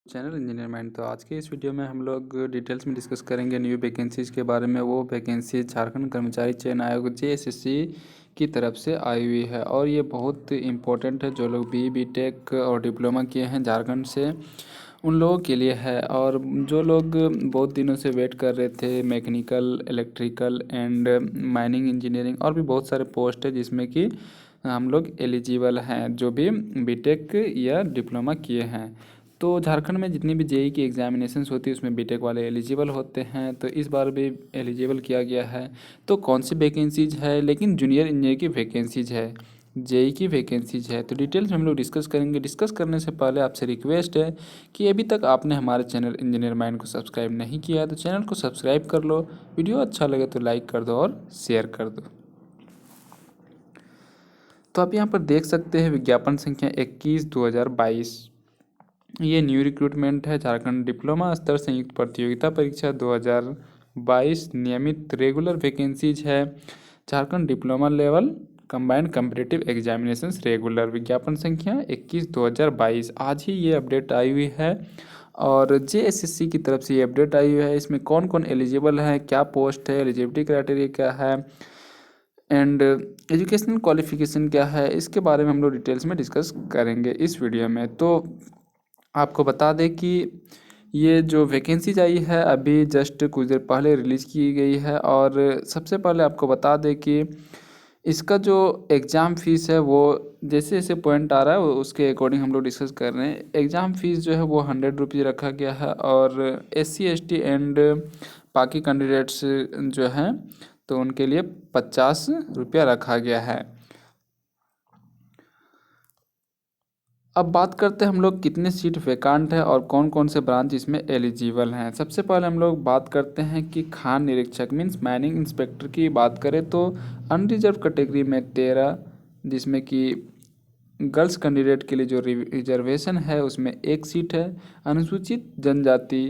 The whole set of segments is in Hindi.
Channel engineer mind. तो आज के इस वीडियो में हम लोग डिटेल्स में डिस्कस करेंगे न्यू वैकेंसीज़ के बारे में। वो वैकेंसी झारखंड कर्मचारी चयन आयोग जेएसएससी की तरफ से आई हुई है और ये बहुत इम्पोर्टेंट है। जो लोग बी टेक और डिप्लोमा किए हैं झारखंड से उन लोगों के लिए है। और जो लोग बहुत दिनों से वेट कर रहे थे, mechanical, electrical and mining engineering और भी बहुत सारे पोस्ट है जिसमें कि हम लोग एलिजिबल हैं जो भी बीटेक या डिप्लोमा किए हैं। तो झारखंड में जितनी भी जेई की एग्जामिनेशंस होती है उसमें बीटेक वाले एलिजिबल होते हैं। तो इस बार भी एलिजिबल किया गया है। तो कौन सी वैकेंसीज है, लेकिन जूनियर इंजीनियर की वैकेंसीज है, जेई की वैकेंसीज है। तो डिटेल्स में हम लोग डिस्कस करेंगे। डिस्कस करने से पहले आपसे रिक्वेस्ट है कि अभी तक आपने हमारे चैनल इंजीनियर माइंड को सब्सक्राइब नहीं किया है तो चैनल को सब्सक्राइब कर लो। वीडियो अच्छा लगे तो लाइक कर दो और शेयर कर दो। तो आप यहाँ पर देख सकते हैं विज्ञापन संख्या 21/2022। ये न्यू रिक्रूटमेंट है। झारखंड डिप्लोमा स्तर संयुक्त प्रतियोगिता परीक्षा 2022 नियमित रेगुलर वैकेंसीज है। Jharkhand diploma level combined competitive examinations regular, विज्ञापन संख्या 21/2022। आज ही ये अपडेट आई हुई है और जेएसएससी की तरफ से ये अपडेट आई हुई है। इसमें कौन कौन एलिजिबल है, क्या पोस्ट है, एलिजिबिलिटी क्राइटेरिया क्या है एंड एजुकेशनल क्वालिफिकेशन क्या है, इसके बारे में हम लोग डिटेल्स में डिस्कस करेंगे इस वीडियो में। तो आपको बता दें कि ये जो वैकेंसीज आई है अभी जस्ट कुछ देर पहले रिलीज़ की गई है। और सबसे पहले आपको बता दें कि इसका जो एग्ज़ाम फ़ीस है वो जैसे जैसे पॉइंट आ रहा है उसके अकॉर्डिंग हम लोग डिस्कस कर रहे हैं। एग्ज़ाम फ़ीस जो है वो 100 रुपीज़ रखा गया है और SC ST एंड बाकी कैंडिडेट्स जो हैं तो उनके लिए 50 रुपया रखा गया है। अब बात करते हैं हम लोग कितने सीट वैकांट है और कौन कौन से ब्रांच इसमें एलिजिबल हैं। सबसे पहले हम लोग बात करते हैं कि खान निरीक्षक मीन्स माइनिंग इंस्पेक्टर की बात करें तो अनरिजर्व कैटेगरी में 13, जिसमें कि गर्ल्स कैंडिडेट के लिए जो रिजर्वेशन है उसमें 1 सीट है। अनुसूचित जनजाति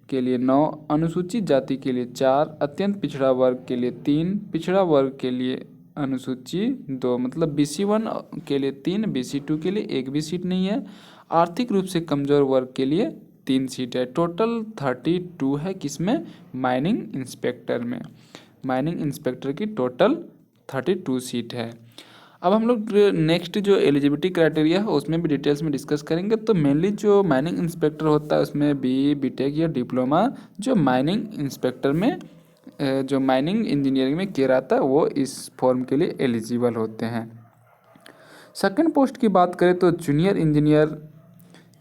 के लिए 9, अनुसूचित जाति के लिए 4, अत्यंत पिछड़ा वर्ग के लिए 3, पिछड़ा वर्ग के लिए अनुसूची 2, मतलब BC1 के लिए 3, BC2 के लिए 1 भी सीट नहीं है। आर्थिक रूप से कमज़ोर वर्ग के लिए 3 सीट है। टोटल 32 है किसमें, माइनिंग इंस्पेक्टर में। माइनिंग इंस्पेक्टर की टोटल 32 सीट है। अब हम लोग नेक्स्ट जो एलिजिबिलिटी क्राइटेरिया है उसमें भी डिटेल्स में डिस्कस करेंगे। तो मेनली जो माइनिंग इंस्पेक्टर होता है उसमें बीटेक या डिप्लोमा जो माइनिंग इंस्पेक्टर में जो माइनिंग इंजीनियरिंग में किया रहता है वो इस फॉर्म के लिए एलिजिबल होते हैं। सेकंड पोस्ट की बात करें तो जूनियर इंजीनियर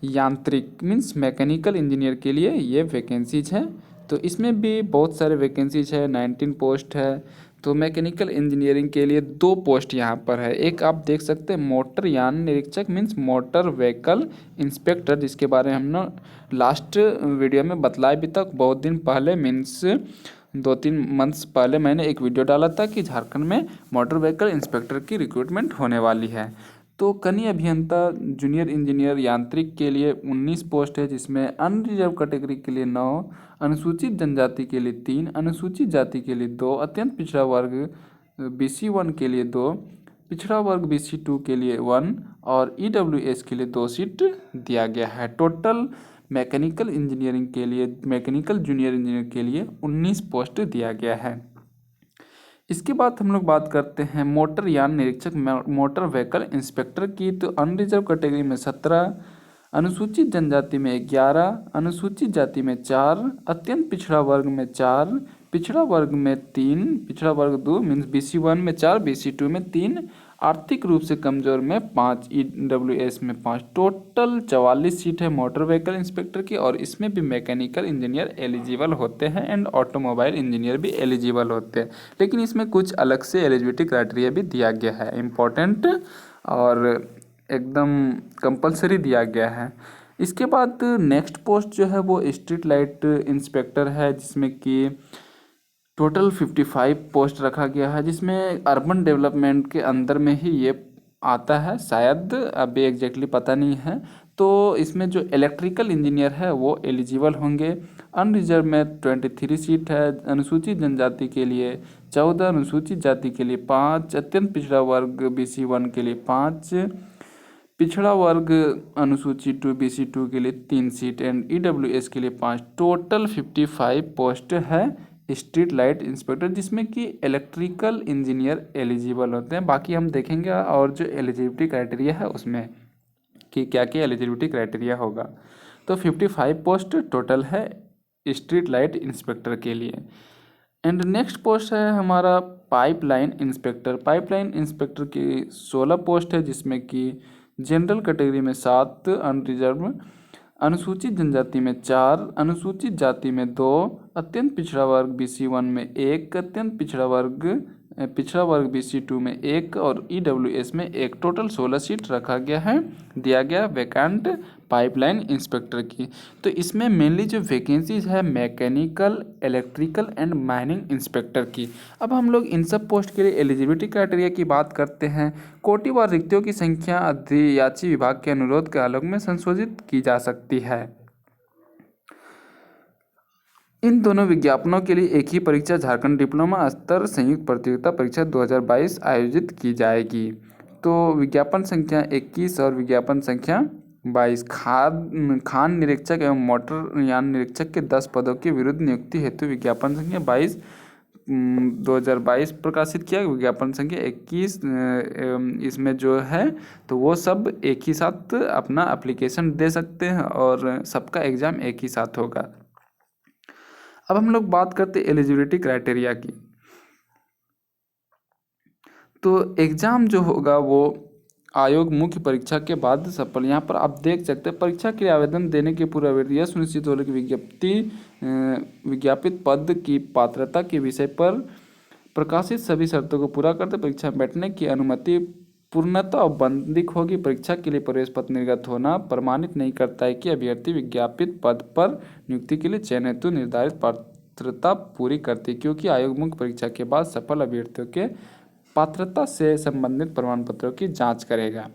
यांत्रिक मीन्स मैकेनिकल इंजीनियर के लिए ये वैकेंसीज हैं। तो इसमें भी बहुत सारे वैकेंसीज है, 19 पोस्ट है। तो मैकेनिकल इंजीनियरिंग के लिए 2 पोस्ट यहाँ पर है। एक आप देख सकते हैं मोटर यान निरीक्षक मीन्स मोटर व्हीकल इंस्पेक्टर, जिसके बारे में हमने लास्ट वीडियो में बतलाया भी तक बहुत दिन पहले मीन्स 2-3 मंथ्स पहले मैंने एक वीडियो डाला था कि झारखंड में मोटर व्हीकल इंस्पेक्टर की रिक्रूटमेंट होने वाली है। तो कनीय अभियंता जूनियर इंजीनियर यांत्रिक के लिए 19 पोस्ट है, जिसमें अनरिजर्व कैटेगरी के लिए 9, अनुसूचित जनजाति के लिए 3, अनुसूचित जाति के लिए 2, अत्यंत पिछड़ा वर्ग BC1 के लिए 2, पिछड़ा वर्ग BC2 के लिए 1 और EWS के लिए 2 सीट दिया गया है। टोटल मैकेनिकल इंजीनियरिंग के लिए, मैकेनिकल जूनियर इंजीनियर के लिए 19 पोस्ट दिया गया है। इसके बाद हम लोग बात करते हैं मोटर यान निरीक्षक मोटर व्हीकल इंस्पेक्टर की। तो अनरिजर्व कैटेगरी में 17, अनुसूचित जनजाति में 11, अनुसूचित जाति में 4, अत्यंत पिछड़ा वर्ग में 4, पिछड़ा वर्ग में 3, पिछड़ा वर्ग 2 मीन्स BC1 में 4, BC2 में 3, आर्थिक रूप से कमजोर में 5, EWS में 5। टोटल 44 सीट है मोटर व्हीकल इंस्पेक्टर की और इसमें भी मैकेनिकल इंजीनियर एलिजिबल होते हैं एंड ऑटोमोबाइल इंजीनियर भी एलिजिबल होते हैं। लेकिन इसमें कुछ अलग से एलिजिबिलिटी क्राइटेरिया भी दिया गया है, इम्पोर्टेंट और एकदम कंपलसरी दिया गया है। इसके बाद नेक्स्ट पोस्ट जो है वो स्ट्रीट लाइट इंस्पेक्टर है, जिसमें कि टोटल 55 पोस्ट रखा गया है, जिसमें अर्बन डेवलपमेंट के अंदर में ही ये आता है, शायद अभी एग्जैक्टली पता नहीं है। तो इसमें जो इलेक्ट्रिकल इंजीनियर है वो एलिजिबल होंगे। अनरिजर्व में 23 सीट है, अनुसूचित जनजाति के लिए 14, अनुसूचित जाति के लिए 5, अत्यंत पिछड़ा वर्ग BC1 के लिए 5, पिछड़ा वर्ग अनुसूची 2BC2 के लिए 3 सीट एंड EWS के लिए 5, टोटल 55 पोस्ट है स्ट्रीट लाइट इंस्पेक्टर, जिसमें कि इलेक्ट्रिकल इंजीनियर एलिजिबल होते हैं। बाकी हम देखेंगे और जो एलिजिबिलिटी क्राइटेरिया है उसमें कि क्या क्या एलिजिबिलिटी क्राइटेरिया होगा। तो 55 पोस्ट टोटल है स्ट्रीट लाइट इंस्पेक्टर के लिए। एंड नेक्स्ट पोस्ट है हमारा पाइपलाइन इंस्पेक्टर। पाइपलाइन इंस्पेक्टर की 16 पोस्ट है, जिसमें कि जनरल कैटेगरी में 7, अनरिजर्व, अनुसूचित जनजाति में 4, अनुसूचित जाति में 2, अत्यंत पिछड़ा वर्ग BC1 में 1, अत्यंत पिछड़ा वर्ग BC2 में 1 और EWS में 1, टोटल 16 सीट रखा गया है, दिया गया वैकेंट पाइपलाइन इंस्पेक्टर की। तो इसमें मेनली जो वैकेंसीज है mechanical, electrical and mining inspector की। अब हम लोग इन सब पोस्ट के लिए एलिजिबिलिटी क्राइटेरिया की बात करते हैं। कोटिवार रिक्तियों की संख्या अधियाची विभाग के अनुरोध के आलोक में संशोधित की जा सकती है। इन दोनों विज्ञापनों के लिए एक ही परीक्षा झारखंड डिप्लोमा स्तर संयुक्त प्रतियोगिता परीक्षा 2022 आयोजित की जाएगी। तो विज्ञापन संख्या 21 और विज्ञापन संख्या 22, खान निरीक्षक एवं मोटर यान निरीक्षक के 10 पदों के विरुद्ध नियुक्ति हेतु विज्ञापन संख्या 22 2022 प्रकाशित किया। विज्ञापन संख्या 21 इसमें जो है तो वो सब एक ही साथ अपना एप्लीकेशन दे सकते हैं और सबका एग्ज़ाम एक ही साथ होगा। अब हम लोग बात करते हैं एलिजिबिलिटी क्राइटेरिया की। तो एग्ज़ाम जो होगा वो आयोग मुख्य परीक्षा के बाद सफल, यहाँ पर आप देख सकते हैं परीक्षा के लिए आवेदन देने के पूर्व अभ्यर्थी यह सुनिश्चित हो कि विज्ञापित पद की पात्रता के विषय पर प्रकाशित सभी शर्तों को पूरा करते परीक्षा में बैठने की अनुमति पूर्णतः औपबंधिक होगी। परीक्षा के लिए प्रवेश पत्र निर्गत होना प्रमाणित नहीं करता है कि अभ्यर्थी विज्ञापित पद पर नियुक्ति के लिए चयन हेतु निर्धारित पात्रता पूरी करती है, क्योंकि आयोग मुख्य परीक्षा के बाद सफल अभ्यर्थियों के पात्रता से संबंधित प्रमाण पत्रों की जांच करेगा।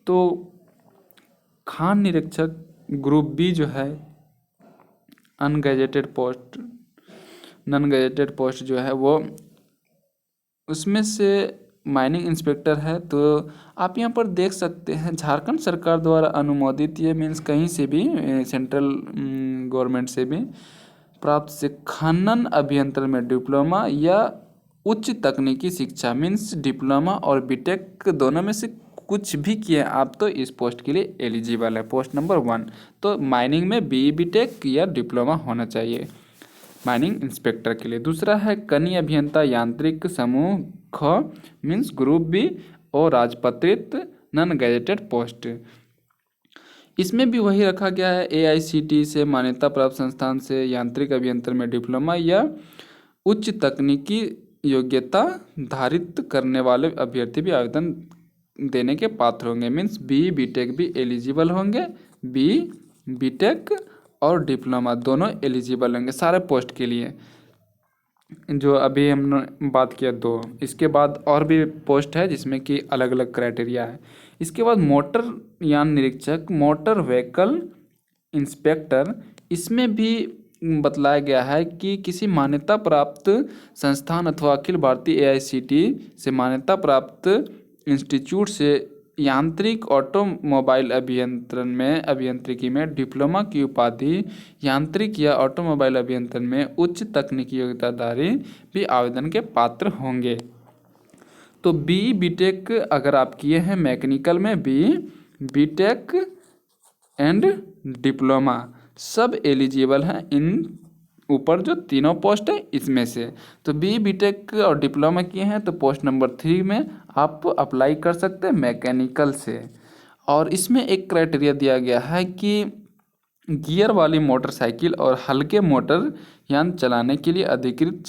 तो खान निरीक्षक ग्रुप B जो है अनगेजेटेड पोस्ट, नॉन गेजेटेड पोस्ट जो है वो उसमें से माइनिंग इंस्पेक्टर है। तो आप यहाँ पर देख सकते हैं झारखंड सरकार द्वारा अनुमोदित, ये मीन्स कहीं से भी सेंट्रल गवर्नमेंट से भी प्राप्त से खनन अभियंत्रण में डिप्लोमा या उच्च तकनीकी शिक्षा मीन्स डिप्लोमा और बीटेक दोनों में से कुछ भी किए आप तो इस पोस्ट के लिए एलिजिबल है। पोस्ट नंबर 1 तो माइनिंग में बीटेक या डिप्लोमा होना चाहिए माइनिंग इंस्पेक्टर के लिए। दूसरा है कनीय अभियंता यांत्रिक समूह ख मीन्स ग्रुप B और राजपत्रित नॉन गैजेटेड पोस्ट। इसमें भी वही रखा गया है AICTE से मान्यता प्राप्त संस्थान से यांत्रिक अभियंत्रण में डिप्लोमा या उच्च तकनीकी योग्यता धारित करने वाले अभ्यर्थी भी आवेदन देने के पात्र होंगे। मीन्स बीटेक भी एलिजिबल होंगे, बीटेक और डिप्लोमा दोनों एलिजिबल होंगे सारे पोस्ट के लिए। जो अभी हमने बात किया 2, इसके बाद और भी पोस्ट है जिसमें कि अलग अलग क्राइटेरिया है। इसके बाद मोटर यान निरीक्षक, मोटर व्हीकल इंस्पेक्टर, इसमें भी बतलाया गया है कि किसी मान्यता प्राप्त संस्थान अथवा अखिल भारतीय AICTE से मान्यता प्राप्त इंस्टीट्यूट से यांत्रिक ऑटोमोबाइल अभियंत्रिकी में डिप्लोमा की उपाधि, यांत्रिक या ऑटोमोबाइल अभियंत्रण में उच्च तकनीकी योग्यताधारी भी आवेदन के पात्र होंगे। तो बीटेक अगर आप किए हैं मैकेनिकल में बीटेक एंड डिप्लोमा सब एलिजिबल हैं इन ऊपर जो तीनों पोस्ट है इसमें से। तो बीटेक और डिप्लोमा किए हैं तो पोस्ट नंबर 3 में आप अप्लाई कर सकते हैं मैकेनिकल से। और इसमें एक क्राइटेरिया दिया गया है कि गियर वाली मोटरसाइकिल और हल्के मोटर यान चलाने के लिए अधिकृत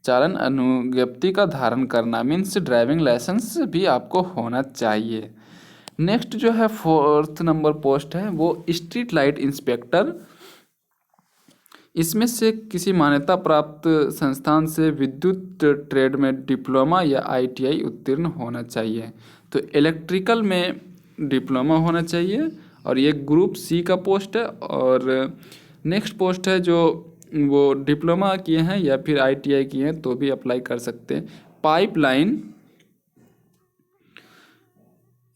चालन अनुज्ञप्ति का धारण करना मीन्स ड्राइविंग लाइसेंस भी आपको होना चाहिए। नेक्स्ट जो है 4th नंबर पोस्ट है वो स्ट्रीट लाइट इंस्पेक्टर। इसमें से किसी मान्यता प्राप्त संस्थान से विद्युत ट्रेड में डिप्लोमा या ITI उत्तीर्ण होना चाहिए। तो इलेक्ट्रिकल में डिप्लोमा होना चाहिए और ये ग्रुप C का पोस्ट है। और नेक्स्ट पोस्ट है जो वो डिप्लोमा किए हैं या फिर ITI किए हैं तो भी अप्लाई कर सकते हैं। पाइपलाइन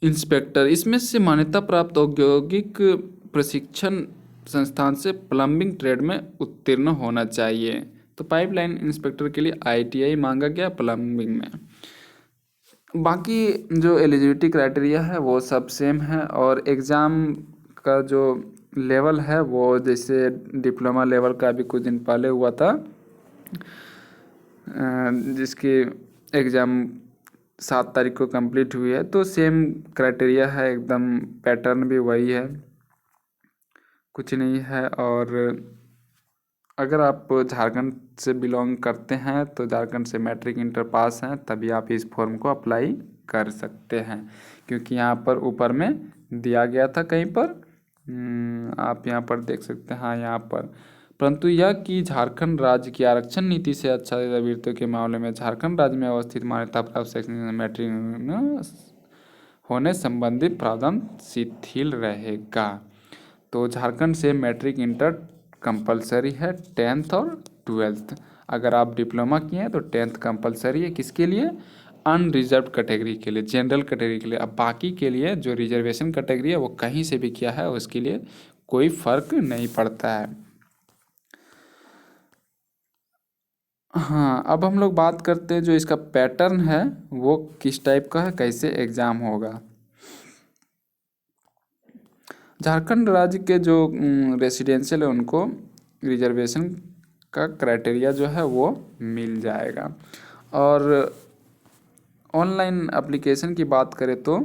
इंस्पेक्टर, इसमें से मान्यता प्राप्त औद्योगिक प्रशिक्षण संस्थान से प्लम्बिंग ट्रेड में उत्तीर्ण होना चाहिए। तो पाइपलाइन इंस्पेक्टर के लिए आईटीआई मांगा गया प्लम्बिंग में। बाकी जो एलिजिबिलिटी क्राइटेरिया है वो सब सेम है, और एग्ज़ाम का जो लेवल है वो जैसे डिप्लोमा लेवल का अभी कुछ दिन पहले हुआ था, जिसकी एग्ज़ाम 7 तारीख को कंप्लीट हुई है, तो सेम क्राइटेरिया है एकदम, पैटर्न भी वही है, कुछ नहीं है। और अगर आप झारखंड से बिलोंग करते हैं तो झारखंड से मैट्रिक इंटर पास हैं तभी आप इस फॉर्म को अप्लाई कर सकते हैं, क्योंकि यहाँ पर ऊपर में दिया गया था कहीं पर, आप यहाँ पर देख सकते हैं, हाँ यहाँ पर। परंतु यह कि झारखंड राज्य की आरक्षण नीति से आच्छादित अभ्यर्थियों के मामले में झारखंड राज्य में अवस्थित मान्यता प्राप्त शैक्षणिक मैट्रिक होने संबंधी प्रावधान शिथिल रहेगा। तो झारखंड से मैट्रिक इंटर कंपलसरी है, 10th और 12th। अगर आप डिप्लोमा किए हैं तो 10th कंपलसरी है, किसके लिए? अनरिजर्व कैटेगरी के लिए, जनरल कैटेगरी के लिए। अब बाकी के लिए जो रिजर्वेशन कैटेगरी है वो कहीं से भी किया है उसके लिए कोई फर्क नहीं पड़ता है। हाँ, अब हम लोग बात करते हैं जो इसका पैटर्न है वो किस टाइप का है, कैसे एग्ज़ाम होगा। झारखंड राज्य के जो रेसिडेंशियल है उनको रिजर्वेशन का क्राइटेरिया जो है वो मिल जाएगा। और ऑनलाइन एप्लीकेशन की बात करें तो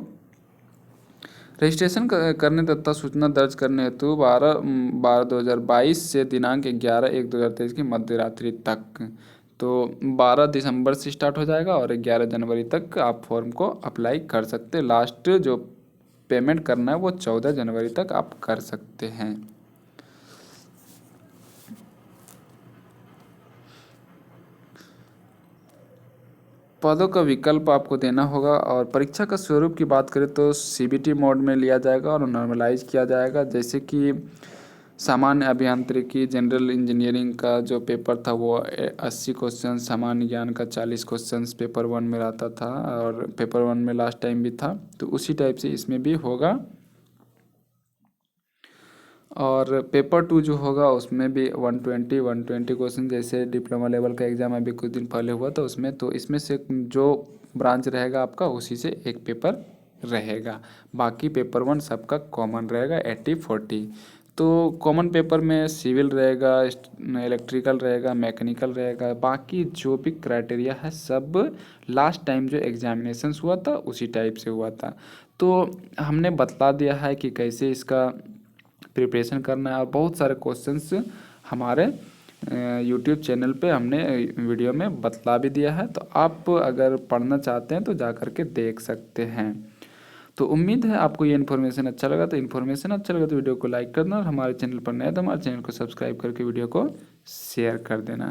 रजिस्ट्रेशन करने तथा सूचना दर्ज करने हेतु 12/12/2022 से दिनांक 11/1/2023 की मध्य रात्रि तक, तो 12 दिसंबर से स्टार्ट हो जाएगा और 11 जनवरी तक आप फॉर्म को अप्लाई कर सकते हैं। लास्ट जो पेमेंट करना है वो 14 जनवरी तक आप कर सकते हैं। पदों का विकल्प आपको देना होगा, और परीक्षा का स्वरूप की बात करें तो सीबीटी मोड में लिया जाएगा और नॉर्मलाइज किया जाएगा। जैसे कि सामान्य अभियांत्रिकी जनरल इंजीनियरिंग का जो पेपर था वो 80 क्वेश्चन, सामान्य ज्ञान का 40 क्वेश्चन पेपर 1 में रहता था, और पेपर 1 में लास्ट टाइम भी था, तो उसी टाइप से इसमें भी होगा। और पेपर 2 जो होगा उसमें भी 120 क्वेश्चन, जैसे डिप्लोमा लेवल का एग्ज़ाम अभी कुछ दिन पहले हुआ था उसमें, तो इसमें से जो ब्रांच रहेगा आपका उसी से एक पेपर रहेगा। बाकी पेपर 1 सबका कॉमन रहेगा 80-40। तो कॉमन पेपर में सिविल रहेगा, इलेक्ट्रिकल रहेगा, मैकेनिकल रहेगा, बाकी जो भी क्राइटेरिया है सब लास्ट टाइम जो एग्जामिनेशंस हुआ था उसी टाइप से हुआ था। तो हमने बतला दिया है कि कैसे इसका प्रिपरेशन करना है, और बहुत सारे क्वेश्चंस हमारे यूट्यूब चैनल पे हमने वीडियो में बतला भी दिया है, तो आप अगर पढ़ना चाहते हैं तो जा कर के देख सकते हैं। तो उम्मीद है आपको ये इन्फॉर्मेशन अच्छा लगा, तो इन्फॉर्मेशन अच्छा लगा तो वीडियो को लाइक करना, और हमारे चैनल पर नए तो हमारे चैनल को सब्सक्राइब करके वीडियो को शेयर कर देना।